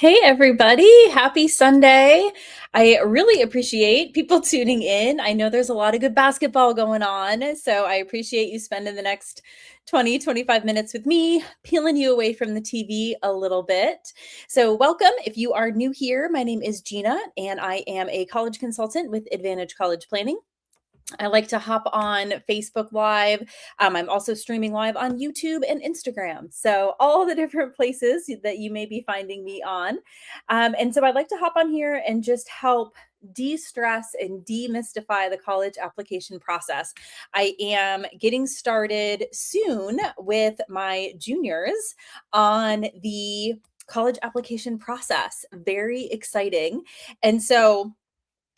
Hey, everybody. Happy Sunday. I really appreciate people tuning in. I know there's a lot of good basketball going on, so I appreciate you spending the next 20, 25 minutes with me, peeling you away from the TV a little bit. So, welcome. If you are new here, my name is Gina, and I am a college consultant with Advantage College Planning. I like to hop on Facebook Live. I'm also streaming live on YouTube and Instagram. So, all the different places that you may be finding me on. And so, I'd like to hop on here and just help de stress and demystify the college application process. I am getting started soon with my juniors on the college application process. Very exciting. And so,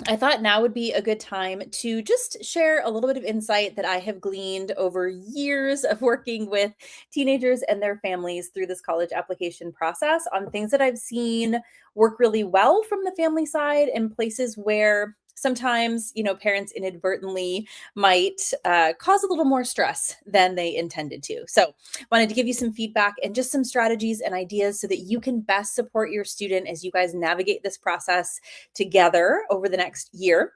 I thought now would be a good time to just share a little bit of insight that I have gleaned over years of working with teenagers and their families through this college application process on things that I've seen work really well from the family side and places where sometimes, parents inadvertently might cause a little more stress than they intended to. So, wanted to give you some feedback and just some strategies and ideas so that you can best support your student as you guys navigate this process together over the next year.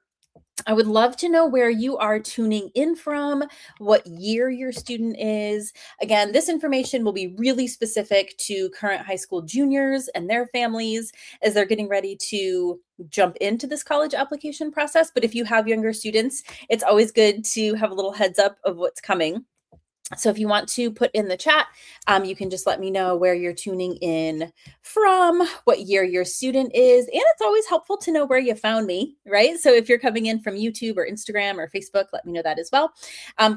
I would love to know where you are tuning in from, what year your student is. Again, this information will be really specific to current high school juniors and their families as they're getting ready to jump into this college application process. But if you have younger students, it's always good to have a little heads up of what's coming. So if you want to put in the chat, you can just let me know where you're tuning in from, what year your student is. And it's always helpful to know where you found me, right? So if you're coming in from YouTube or Instagram or Facebook, let me know that as well.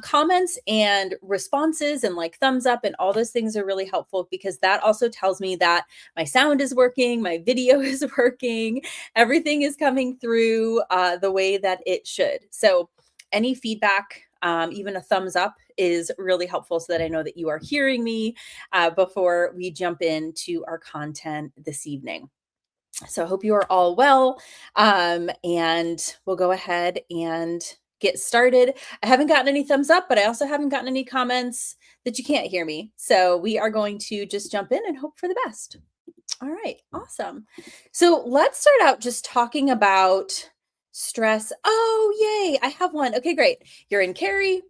Comments and responses and like thumbs up and all those things are really helpful because that also tells me that my sound is working, my video is working, everything is coming through the way that it should. So any feedback, even a thumbs up is really helpful so that I know that you are hearing me before we jump into our content this evening. So I hope you are all well. And we'll go ahead and get started. I haven't gotten any thumbs up, but I also haven't gotten any comments that you can't hear me. So we are going to just jump in and hope for the best. All right, awesome. So let's start out just talking about stress. Oh, yay, I have one. Okay, great. You're in Cary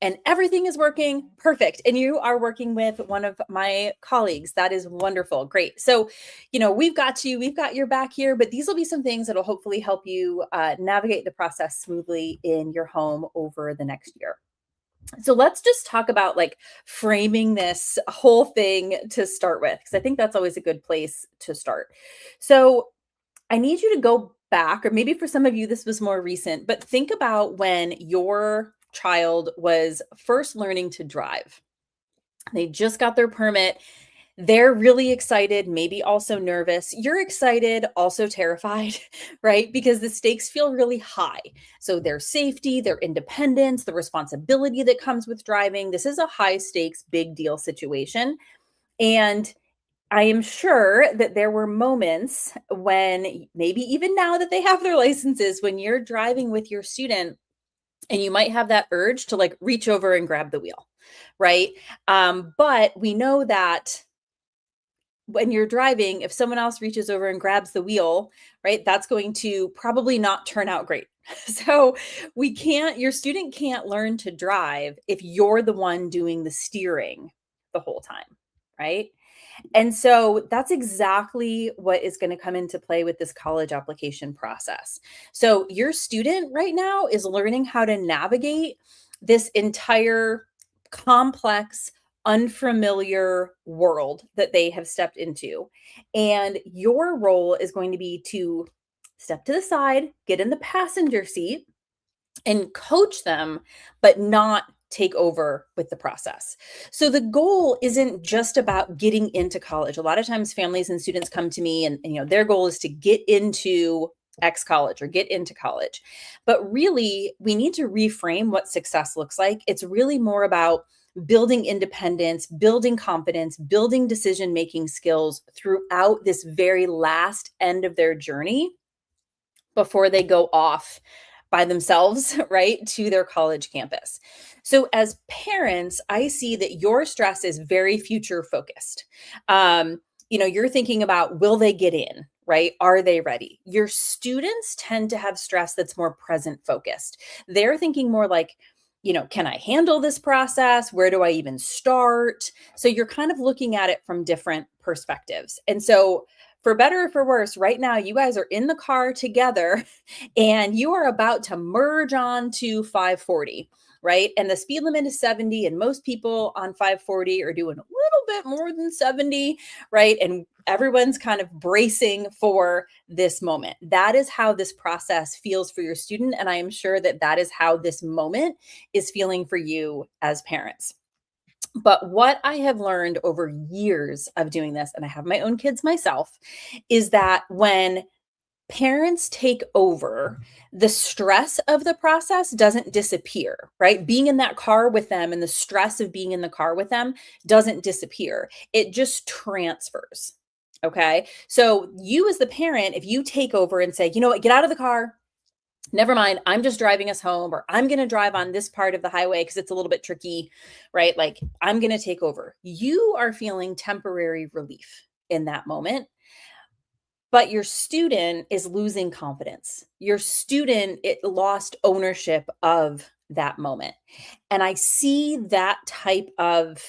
and everything is working perfect. And you are working with one of my colleagues. That is wonderful. Great. So, we've got your back here, but these will be some things that will hopefully help you navigate the process smoothly in your home over the next year. So let's just talk about like framing this whole thing to start with, because I think that's always a good place to start. So I need you to go back, or maybe for some of you, this was more recent, but think about when your child was first learning to drive. They just got their permit. They're really excited, maybe also nervous. You're excited, also terrified, right? Because the stakes feel really high. So their safety, their independence, the responsibility that comes with driving. This is a high stakes, big deal situation. And I am sure that there were moments when maybe even now that they have their licenses, when you're driving with your student and you might have that urge to like reach over and grab the wheel, right? But we know that when you're driving, if someone else reaches over and grabs the wheel, right, that's going to probably not turn out great. So your student can't learn to drive if you're the one doing the steering the whole time, right? And so that's exactly what is going to come into play with this college application process. So your student right now is learning how to navigate this entire complex, unfamiliar world that they have stepped into. And your role is going to be to step to the side, get in the passenger seat, and coach them, but not take over with the process. So the goal isn't just about getting into college. A lot of times families and students come to me and their goal is to get into X college or get into college. But really, we need to reframe what success looks like. It's really more about building independence, building confidence, building decision-making skills throughout this very last end of their journey before they go off by themselves, right, to their college campus. So as parents, I see that your stress is very future focused. you're thinking about, will they get in, right? Are they ready? Your students tend to have stress that's more present focused. They're thinking more like, can I handle this process? Where do I even start? So you're kind of looking at it from different perspectives. And so, for better or for worse, right now, you guys are in the car together and you are about to merge on to 540, right? And the speed limit is 70, and most people on 540 are doing a little bit more than 70, right? And everyone's kind of bracing for this moment. That is how this process feels for your student. And I am sure that that is how this moment is feeling for you as parents. But what I have learned over years of doing this, and I have my own kids myself, is that when parents take over, the stress of the process doesn't disappear, right? Being in that car with them and the stress of being in the car with them doesn't disappear. It just transfers. Okay. So, you as the parent, if you take over and say, you know what, get out of the car, never mind, I'm just driving us home, or I'm going to drive on this part of the highway because it's a little bit tricky, right? Like, I'm going to take over. You are feeling temporary relief in that moment, but your student is losing confidence. Your student, it lost ownership of that moment. And I see that type of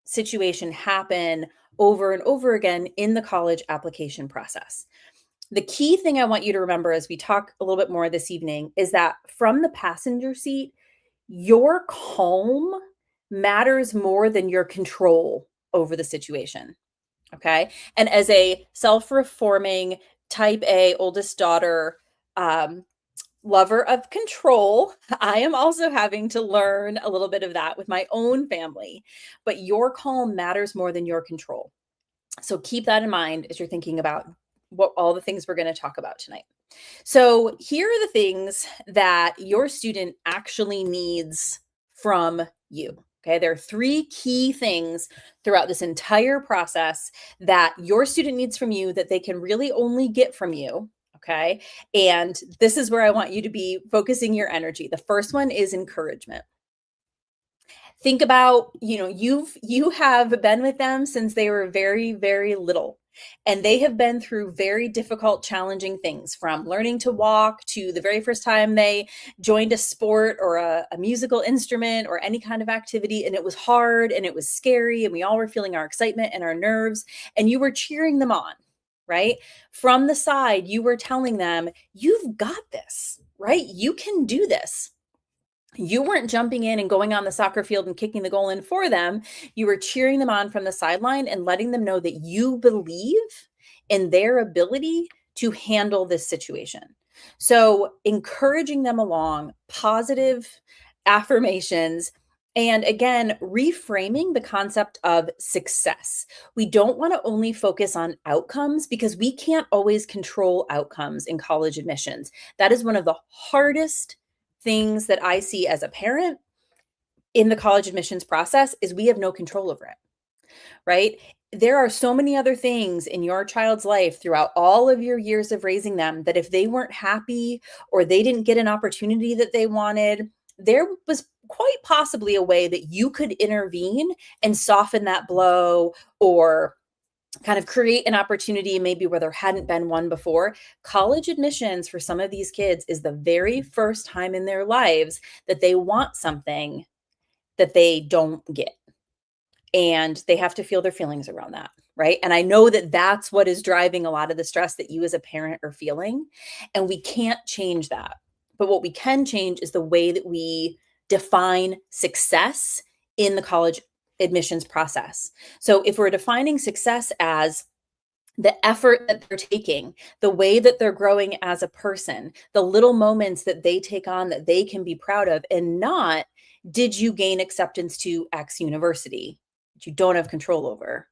situation happen over and over again in the college application process. The key thing I want you to remember as we talk a little bit more this evening is that from the passenger seat, your calm matters more than your control over the situation. Okay. And as a self reforming type A oldest daughter, um, lover of control, I am also having to learn a little bit of that with my own family. But your calm matters more than your control. So keep that in mind as you're thinking about what all the things we're going to talk about tonight. So here are the things that your student actually needs from you. Okay, there are 3 key things throughout this entire process that your student needs from you that they can really only get from you. Okay, and this is where I want you to be focusing your energy. The first one is encouragement. Think about, you have been with them since they were very, very little. And they have been through very difficult, challenging things, from learning to walk to the very first time they joined a sport or a musical instrument or any kind of activity. And it was hard and it was scary. And we all were feeling our excitement and our nerves. And you were cheering them on, right? From the side, you were telling them, you've got this, right? You can do this. You weren't jumping in and going on the soccer field and kicking the goal in for them. You were cheering them on from the sideline and letting them know that you believe in their ability to handle this situation. So, encouraging them along, positive affirmations, and again, reframing the concept of success. We don't want to only focus on outcomes because we can't always control outcomes in college admissions. That is one of the hardest things that I see as a parent in the college admissions process, is we have no control over it, right? There are so many other things in your child's life throughout all of your years of raising them that if they weren't happy or they didn't get an opportunity that they wanted, there was quite possibly a way that you could intervene and soften that blow, or kind of create an opportunity maybe where there hadn't been one before. College admissions for some of these kids is the very first time in their lives that they want something that they don't get. And they have to feel their feelings around that, right? And I know that that's what is driving a lot of the stress that you as a parent are feeling. And we can't change that. But what we can change is the way that we define success in the college admissions process. So if we're defining success as the effort that they're taking, the way that they're growing as a person, the little moments that they take on that they can be proud of, and not, did you gain acceptance to X university that you don't have control over,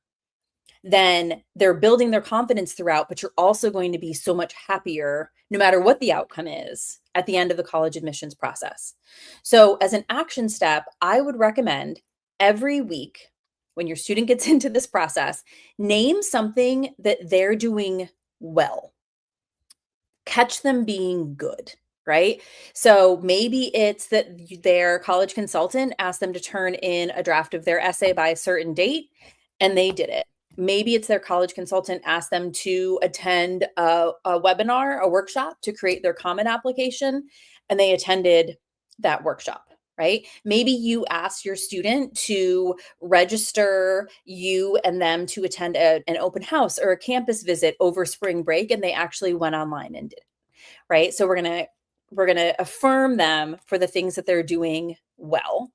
then they're building their confidence throughout, but you're also going to be so much happier no matter what the outcome is at the end of the college admissions process. So as an action step, I would recommend every week when your student gets into this process, name something that they're doing well. Catch them being good, right? So maybe it's that their college consultant asked them to turn in a draft of their essay by a certain date and they did it. maybe it's their college consultant asked them to attend a webinar, a workshop to create their Common application, and they attended that workshop. Right? Maybe you asked your student to register you and them to attend an open house or a campus visit over spring break, and they actually went online and did it. Right? So we're gonna affirm them for the things that they're doing well,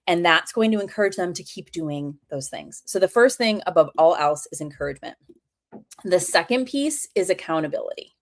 and that's going to encourage them to keep doing those things. So the first thing above all else is encouragement. The second piece is accountability.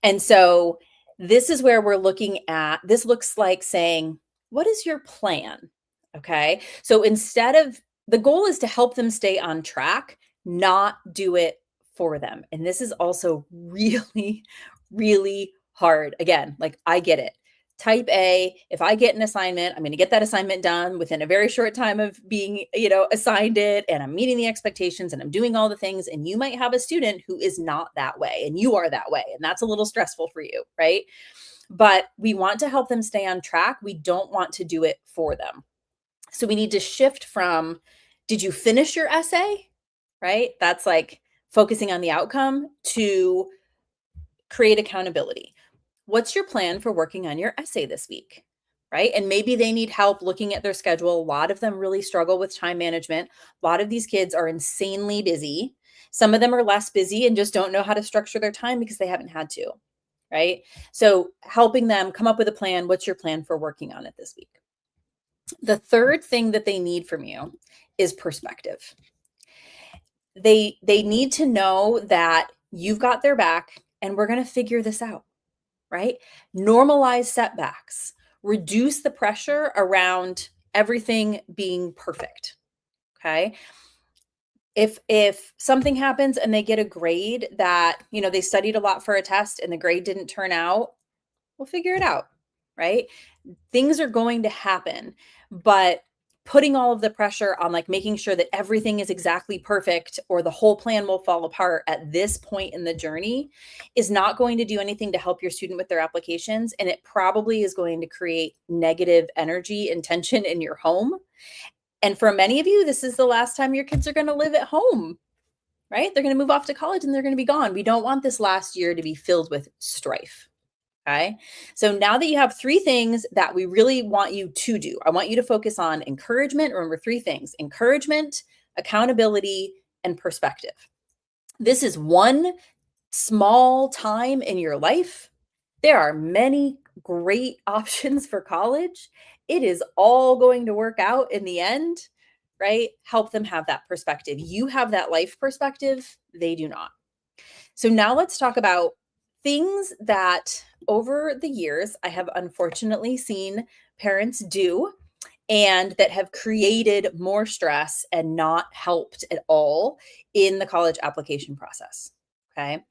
And so this is where we're looking at, this looks like saying, what is your plan? Okay. So instead of, the goal is to help them stay on track, not do it for them. And this is also really, really hard. Again, like I get it. Type A, if I get an assignment, I'm going to get that assignment done within a very short time of being, assigned it, and I'm meeting the expectations and I'm doing all the things. And you might have a student who is not that way and you are that way. And that's a little stressful for you, right? But we want to help them stay on track. We don't want to do it for them. So we need to shift from, did you finish your essay? Right? That's like focusing on the outcome, to create accountability. What's your plan for working on your essay this week? Right? And maybe they need help looking at their schedule. A lot of them really struggle with time management. A lot of these kids are insanely busy. Some of them are less busy and just don't know how to structure their time because they haven't had to. Right? So helping them come up with a plan. What's your plan for working on it this week? The third thing that they need from you is perspective. They need to know that you've got their back and we're going to figure this out. Right? Normalize setbacks, reduce the pressure around everything being perfect. Okay. If something happens and they get a grade that, they studied a lot for a test and the grade didn't turn out, we'll figure it out. Right? Things are going to happen, but putting all of the pressure on like making sure that everything is exactly perfect or the whole plan will fall apart at this point in the journey is not going to do anything to help your student with their applications. And it probably is going to create negative energy and tension in your home. And for many of you, this is the last time your kids are going to live at home, right? They're going to move off to college and they're going to be gone. We don't want this last year to be filled with strife. Okay. So now that you have three things that we really want you to do, I want you to focus on encouragement. Remember three things: encouragement, accountability, and perspective. This is one small time in your life. There are many great options for college. It is all going to work out in the end, right? Help them have that perspective. You have that life perspective. They do not. So now let's talk about things that over the years I have unfortunately seen parents do and that have created more stress and not helped at all in the college application process. Okay.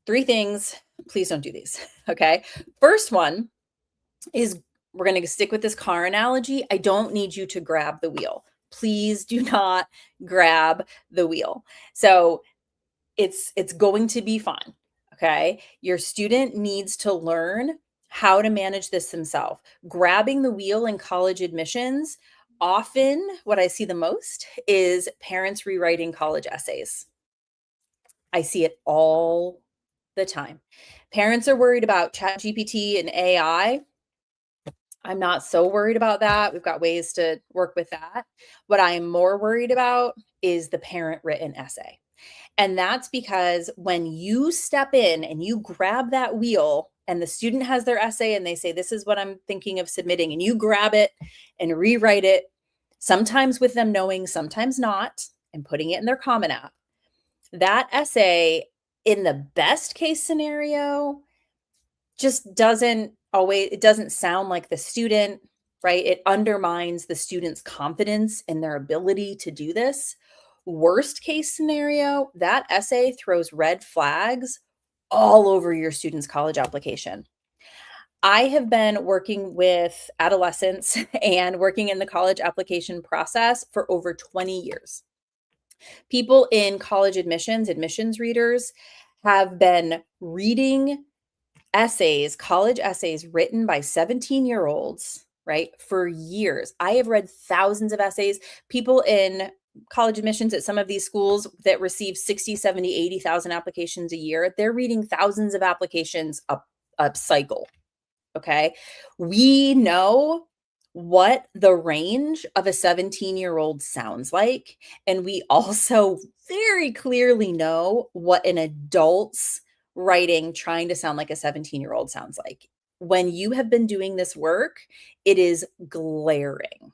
Three things. Please don't do these. Okay. First one is, we're going to stick with this car analogy. I don't need you to grab the wheel. Please do not grab the wheel. So it's going to be fine. Okay. Your student needs to learn how to manage this themselves. Grabbing the wheel in college admissions, often what I see the most is parents rewriting college essays. I see it all the time. Parents are worried about ChatGPT and AI. I'm not so worried about that. We've got ways to work with that. What I am more worried about is the parent written essay. And that's because when you step in and you grab that wheel and the student has their essay and they say, this is what I'm thinking of submitting, and you grab it and rewrite it, sometimes with them knowing, sometimes not, and putting it in their Common App, that essay, in the best case scenario, just doesn't sound like the student, right? It undermines the student's confidence in their ability to do this. Worst case scenario, that essay throws red flags all over your student's college application. I have been working with adolescents and working in the college application process for over 20 years. People in college admissions readers, have been reading essays, college essays written by 17-year-olds, right, for years. I have read thousands of essays. People in college admissions at some of these schools that receive 60, 70, 80,000 applications a year, they're reading thousands of applications a cycle. Okay. We know what the range of a 17-year-old sounds like. And we also very clearly know what an adult's writing trying to sound like a 17-year-old sounds like. When you have been doing this work, it is glaring.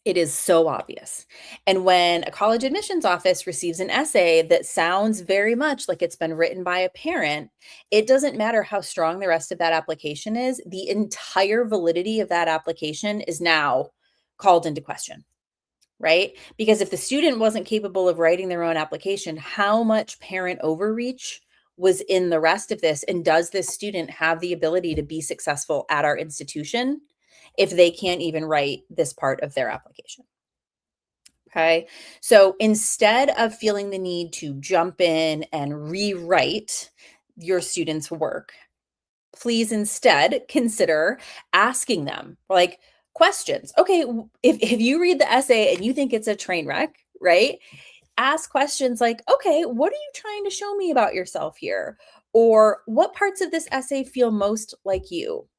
It is so obvious. And when a college admissions office receives an essay that sounds very much like it's been written by a parent, it doesn't matter how strong the rest of that application is, the entire validity of that application is now called into question, right? Because if the student wasn't capable of writing their own application, how much parent overreach was in the rest of this? And does this student have the ability to be successful at our institution if they can't even write this part of their application? Okay. So instead of feeling the need to jump in and rewrite your students' work, please instead consider asking them like questions. Okay, if you read the essay and you think it's a train wreck, right? Ask questions like, okay, what are you trying to show me about yourself here? Or what parts of this essay feel most like you?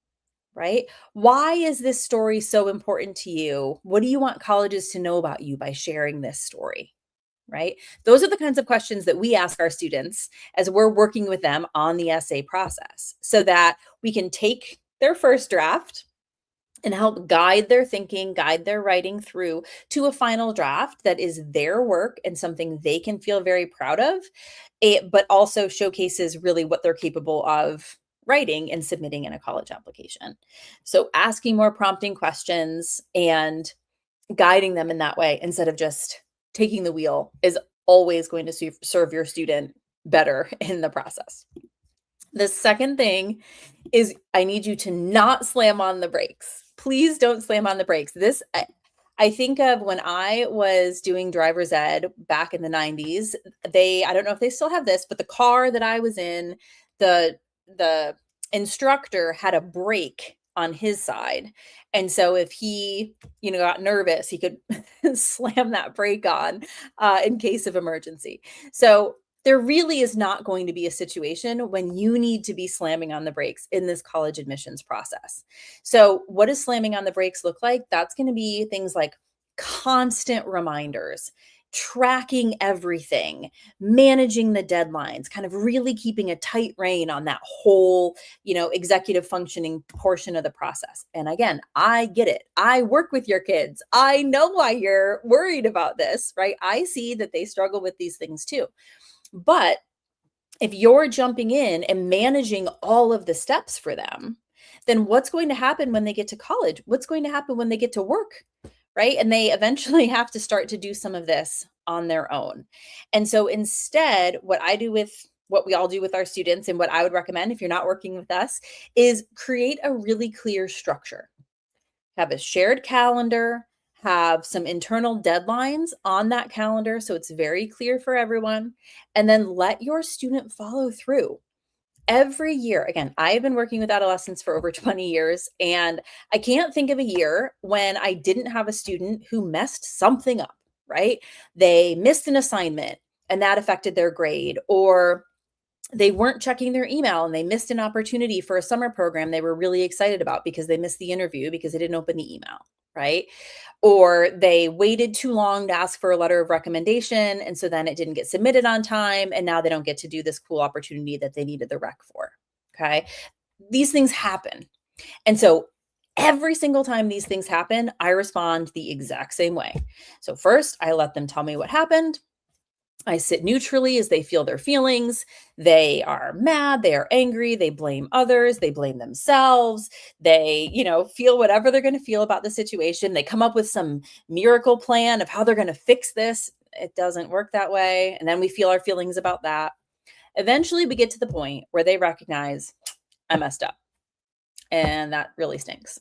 Right? Why is this story so important to you? What do you want colleges to know about you by sharing this story? Right? Those are the kinds of questions that we ask our students as we're working with them on the essay process so that we can take their first draft and help guide their thinking, guide their writing through to a final draft that is their work and something they can feel very proud of, but also showcases really what they're capable of writing and submitting in a college application. So asking more prompting questions and guiding them in that way instead of just taking the wheel is always going to serve your student better in the process. The second thing is I need you to not slam on the brakes. Please don't slam on the brakes. This I think of when I was doing driver's ed back in the 90s. I don't know if they still have this, but the car that I was in, the instructor had a brake on his side. And so if he, got nervous, he could slam that brake on in case of emergency. So there really is not going to be a situation when you need to be slamming on the brakes in this college admissions process. So what does slamming on the brakes look like? That's going to be things like constant reminders, tracking everything, managing the deadlines, kind of really keeping a tight rein on that whole, executive functioning portion of the process. And again, I get it. I work with your kids. I know why you're worried about this, right? I see that they struggle with these things too. But if you're jumping in and managing all of the steps for them, then what's going to happen when they get to college? What's going to happen when they get to work? Right? And they eventually have to start to do some of this on their own. And so instead, what we all do with our students and what I would recommend if you're not working with us is create a really clear structure. Have a shared calendar, have some internal deadlines on that calendar so it's very clear for everyone, and then let your student follow through. Every year, again, I've been working with adolescents for over 20 years, and I can't think of a year when I didn't have a student who messed something up, right? They missed an assignment and that affected their grade, or they weren't checking their email and they missed an opportunity for a summer program they were really excited about because they missed the interview because they didn't open the email, right? Or they waited too long to ask for a letter of recommendation. And so then it didn't get submitted on time. And now they don't get to do this cool opportunity that they needed the rec for. Okay. These things happen. And so every single time these things happen, I respond the exact same way. So first, I let them tell me what happened. I sit neutrally as they feel their feelings. They are mad, they are angry, they blame others, they blame themselves. They, feel whatever they're going to feel about the situation. They come up with some miracle plan of how they're going to fix this. It doesn't work that way. And then we feel our feelings about that. Eventually, we get to the point where they recognize, I messed up. And that really stinks.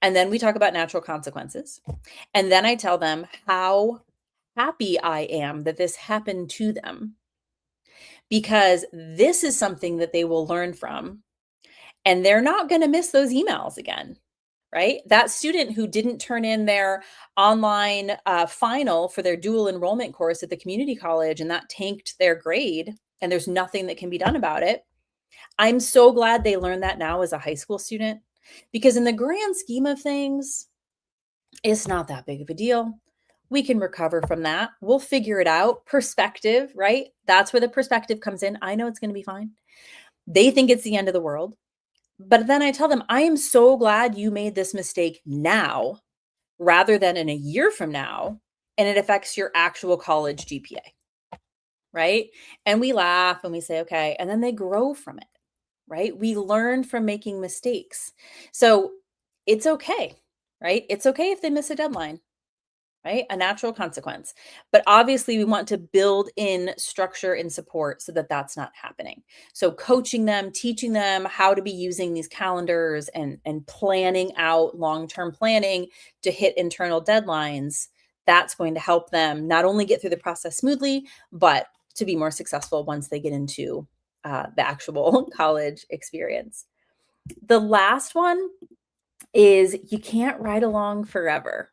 And then we talk about natural consequences. And then I tell them how happy I am that this happened to them, because this is something that they will learn from, and they're not going to miss those emails again. right? That student who didn't turn in their online final for their dual enrollment course at the community college and that tanked their grade, and there's nothing that can be done about it. I'm so glad they learned that now as a high school student, because in the grand scheme of things, it's not that big of a deal. We can recover from that. We'll figure it out. Perspective, right? That's where the perspective comes in. I know it's going to be fine. They think it's the end of the world. But then I tell them, I am so glad you made this mistake now rather than in a year from now, and it affects your actual college GPA, right? And we laugh and we say, okay, and then they grow from it, right? We learn from making mistakes. So it's okay, right? It's okay if they miss a deadline, right? A natural consequence. But obviously, we want to build in structure and support so that that's not happening. So coaching them, teaching them how to be using these calendars and planning out long-term planning to hit internal deadlines, that's going to help them not only get through the process smoothly, but to be more successful once they get into the actual college experience. The last one is you can't ride along forever.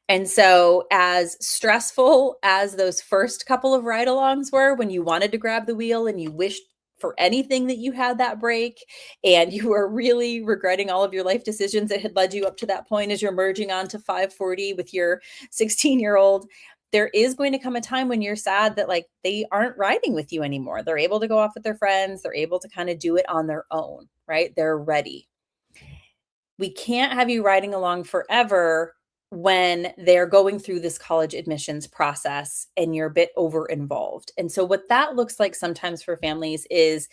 And so, as stressful as those first couple of ride alongs were when you wanted to grab the wheel and you wished for anything that you had that break and you were really regretting all of your life decisions that had led you up to that point as you're merging onto 540 with your 16-year-old, there is going to come a time when you're sad that like they aren't riding with you anymore. They're able to go off with their friends, they're able to kind of do it on their own, right? They're ready. We can't have you riding along forever when they're going through this college admissions process and you're a bit over involved. And so what that looks like sometimes for families is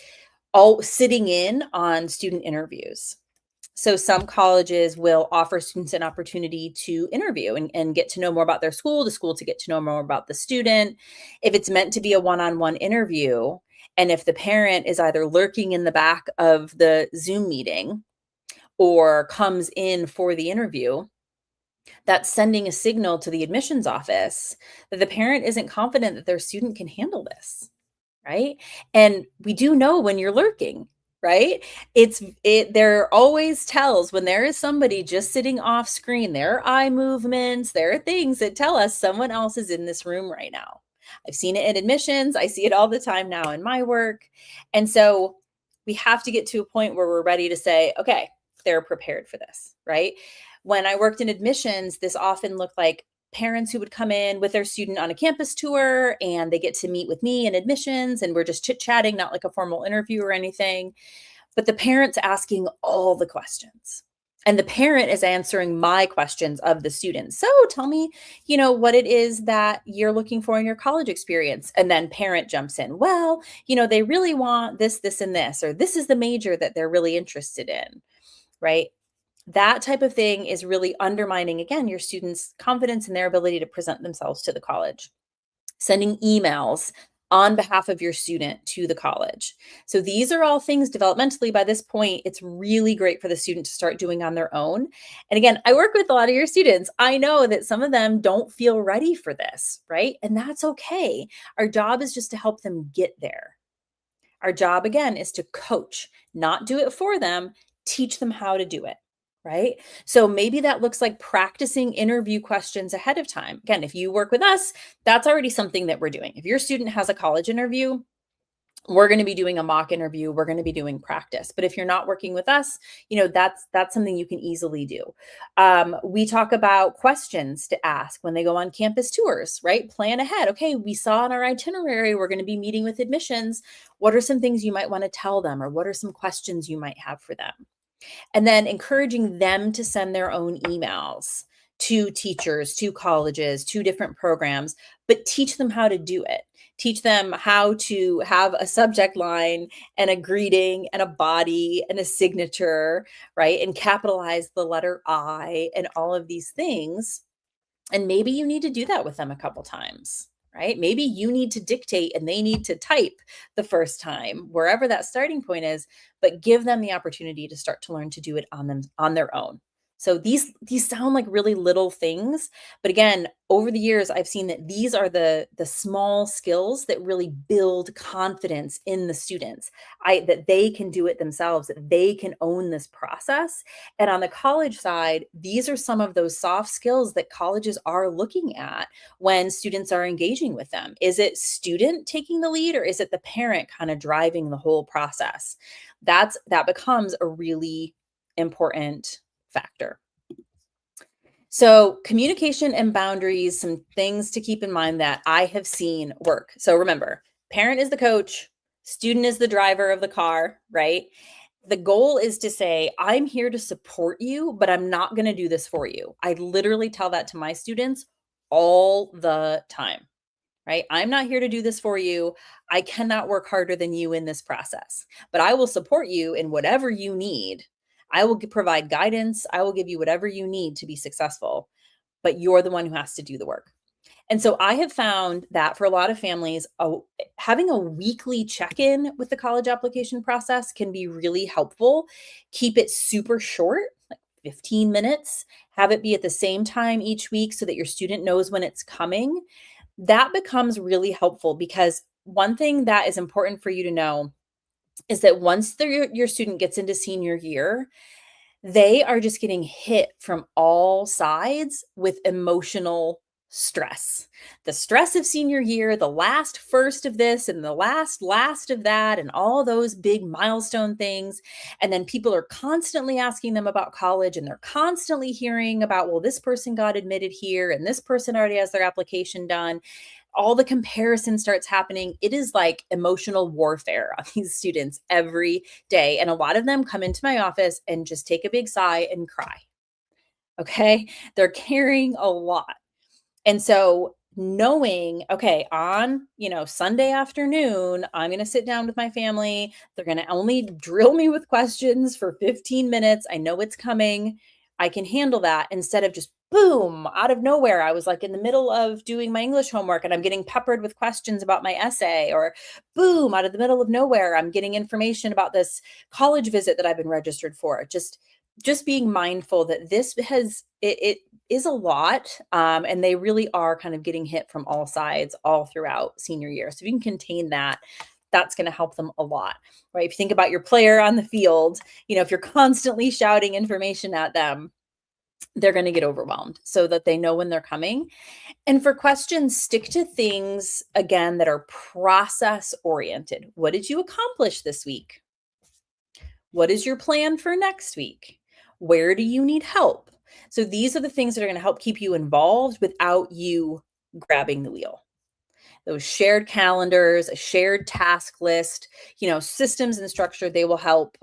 all sitting in on student interviews. So some colleges will offer students an opportunity to interview and get to know more about their school, the school to get to know more about the student. If it's meant to be a one-on-one interview, and if the parent is either lurking in the back of the Zoom meeting or comes in for the interview, that's sending a signal to the admissions office that the parent isn't confident that their student can handle this, right? And we do know when you're lurking, right? There are always tells when there is somebody just sitting off screen. There are eye movements, there are things that tell us someone else is in this room right now. I've seen it in admissions, I see it all the time now in my work. And so we have to get to a point where we're ready to say, okay, they're prepared for this, right? When I worked in admissions, this often looked like parents who would come in with their student on a campus tour and they get to meet with me in admissions and we're just chit-chatting, not like a formal interview or anything, but the parent's asking all the questions. And the parent is answering my questions of the student. So tell me, what it is that you're looking for in your college experience. And then parent jumps in. Well, they really want this, this, and this, or this is the major that they're really interested in, right? That type of thing is really undermining, again, your students' confidence in their ability to present themselves to the college. Sending emails on behalf of your student to the college. So these are all things developmentally by this point, it's really great for the student to start doing on their own. And again, I work with a lot of your students. I know that some of them don't feel ready for this, right? And that's okay. Our job is just to help them get there. Our job, again, is to coach, not do it for them, teach them how to do it. Right? So maybe that looks like practicing interview questions ahead of time. Again, if you work with us, that's already something that we're doing. If your student has a college interview, we're going to be doing a mock interview. We're going to be doing practice. But if you're not working with us, that's something you can easily do. We talk about questions to ask when they go on campus tours, right? Plan ahead. Okay, we saw in our itinerary, we're going to be meeting with admissions. What are some things you might want to tell them, or what are some questions you might have for them? And then encouraging them to send their own emails to teachers, to colleges, to different programs, but teach them how to do it. Teach them how to have a subject line and a greeting and a body and a signature, right? And capitalize the letter I and all of these things. And maybe you need to do that with them a couple times, right? Maybe you need to dictate and they need to type the first time, wherever that starting point is, but give them the opportunity to start to learn to do it on their own, So these sound like really little things, but again, over the years, I've seen that these are the small skills that really build confidence in the students. That they can do it themselves, that they can own this process. And on the college side, these are some of those soft skills that colleges are looking at when students are engaging with them. Is it student taking the lead, or is it the parent kind of driving the whole process? That becomes a really important factor. So, communication and boundaries, some things to keep in mind that I have seen work. So, remember, parent is the coach, student is the driver of the car, right? The goal is to say, I'm here to support you, but I'm not going to do this for you. I literally tell that to my students all the time, right? I'm not here to do this for you. I cannot work harder than you in this process, but I will support you in whatever you need. I will provide guidance. I will give you whatever you need to be successful, but you're the one who has to do the work. And so I have found that for a lot of families, having a weekly check in with the college application process can be really helpful. Keep it super short, like 15 minutes. Have it be at the same time each week so that your student knows when it's coming. That becomes really helpful because one thing that is important for you to know is that once your student gets into senior year, they are just getting hit from all sides with emotional stress. The stress of senior year, the last first of this and the last of that, and all those big milestone things. And then people are constantly asking them about college, and they're constantly hearing about, well, this person got admitted here and this person already has their application done. All the comparison starts happening. It is like emotional warfare on these students every day. And a lot of them come into my office and just take a big sigh and cry. Okay. They're carrying a lot. And so knowing, okay, on, Sunday afternoon, I'm going to sit down with my family. They're going to only drill me with questions for 15 minutes. I know it's coming. I can handle that instead of just boom, out of nowhere. I was like in the middle of doing my English homework and I'm getting peppered with questions about my essay, or boom, out of the middle of nowhere, I'm getting information about this college visit that I've been registered for. Just being mindful that this it is a lot, and they really are kind of getting hit from all sides all throughout senior year. So if you can contain that, that's going to help them a lot, right? If you think about your player on the field, if you're constantly shouting information at them, they're going to get overwhelmed, so that they know when they're coming. And for questions, stick to things, again, that are process oriented. What did you accomplish this week? What is your plan for next week? Where do you need help? So these are the things that are going to help keep you involved without you grabbing the wheel. Those shared calendars, a shared task list, systems and structure, they will help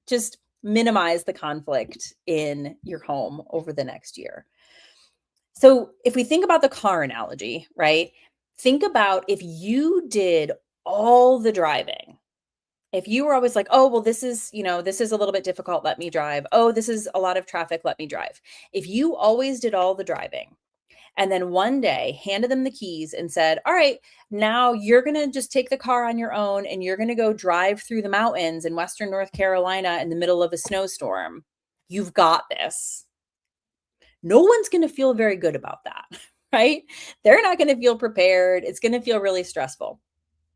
just minimize the conflict in your home over the next year. So if we think about the car analogy, right? Think about if you did all the driving. If you were always like, oh, well, this is a little bit difficult, let me drive. Oh, this is a lot of traffic, let me drive. If you always did all the driving and then one day handed them the keys and said, all right, now you're going to just take the car on your own and you're going to go drive through the mountains in Western North Carolina in the middle of a snowstorm. You've got this. No one's going to feel very good about that, right? They're not going to feel prepared. It's going to feel really stressful.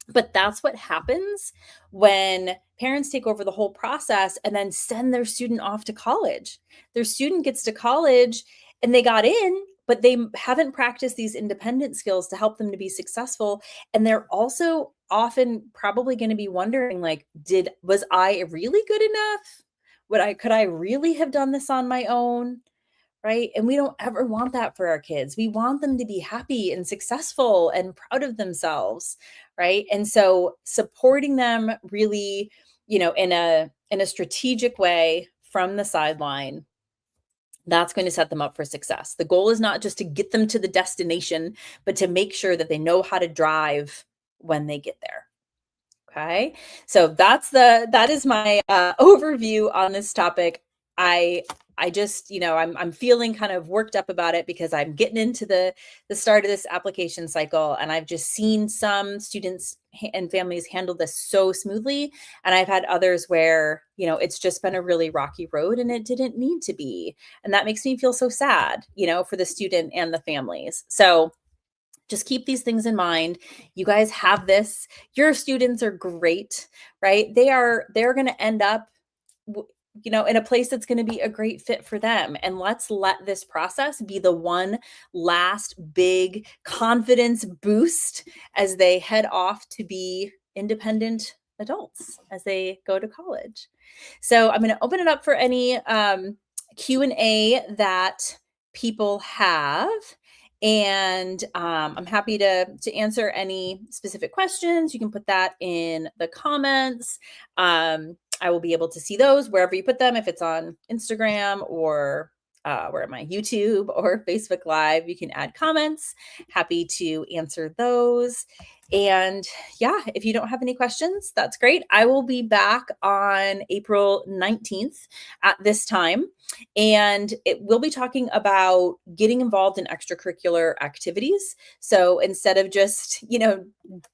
But that's what happens when parents take over the whole process and then send their student off to college. Their student gets to college and they got in, but they haven't practiced these independent skills to help them to be successful. And they're also often probably going to be wondering, like, was I really good enough? Could I really have done this on my own? Right? And we don't ever want that for our kids. We want them to be happy and successful and proud of themselves, right? And so supporting them really, in a strategic way from the sideline, that's going to set them up for success. The goal is not just to get them to the destination, but to make sure that they know how to drive when they get there. Okay. So that is my overview on this topic. I I just, I'm feeling kind of worked up about it because I'm getting into the start of this application cycle, and I've just seen some students and families handle this so smoothly, and I've had others where, it's just been a really rocky road and it didn't need to be. And that makes me feel so sad, for the student and the families. So just keep these things in mind. You guys have this. Your students are great, right? They're going to end up in a place that's going to be a great fit for them. And let's let this process be the one last big confidence boost as they head off to be independent adults as they go to college. So I'm going to open it up for any Q&A that people have. And I'm happy to answer any specific questions. You can put that in the comments. I will be able to see those wherever you put them, if it's on Instagram or where am I, YouTube or Facebook Live. You can add comments. Happy to answer those. And yeah, if you don't have any questions, that's great. I will be back on April 19th at this time, and we'll be talking about getting involved in extracurricular activities. So instead of just,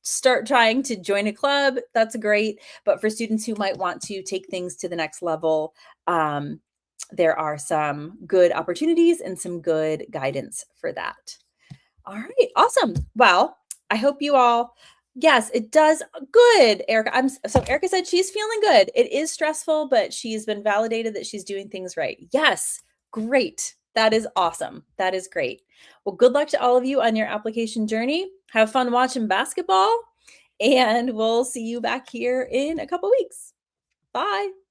start trying to join a club, that's great. But for students who might want to take things to the next level, there are some good opportunities and some good guidance for that. All right, awesome. Well, I hope you all, yes, it does. Good, Erica. So Erica said she's feeling good. It is stressful, but she's been validated that she's doing things right. Yes, great. That is awesome. That is great. Well, good luck to all of you on your application journey. Have fun watching basketball, and we'll see you back here in a couple weeks. Bye.